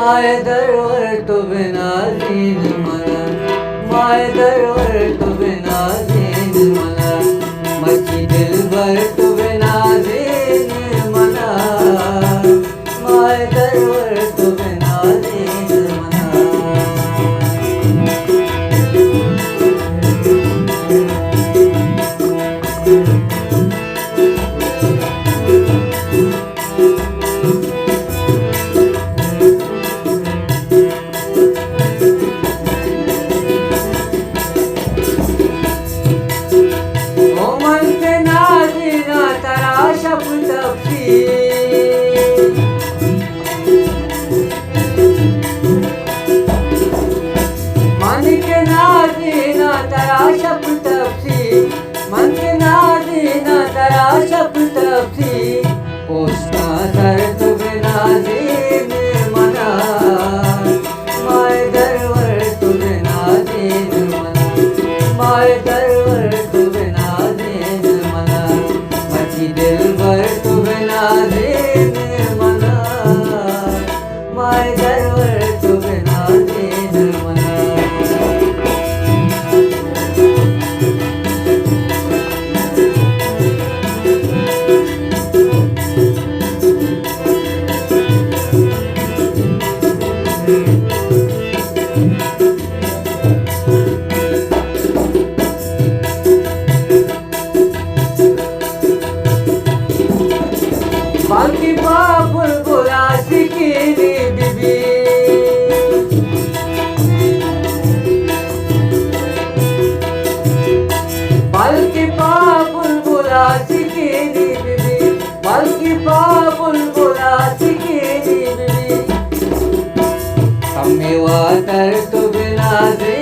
मायदरवर तुझे नाजीन मला, मायदरवर तुझे नाजीन मला, माझी दिलबर तुझे नाजीन मला, मायदरवर तुझे नाजीन मला. बाकी बुलबुलाची केली बिबी, बालकी बुलबुलाची केली बिबी, बालकी बुलबुलाची केली बिबी. कमी वाटर तुझे नाजे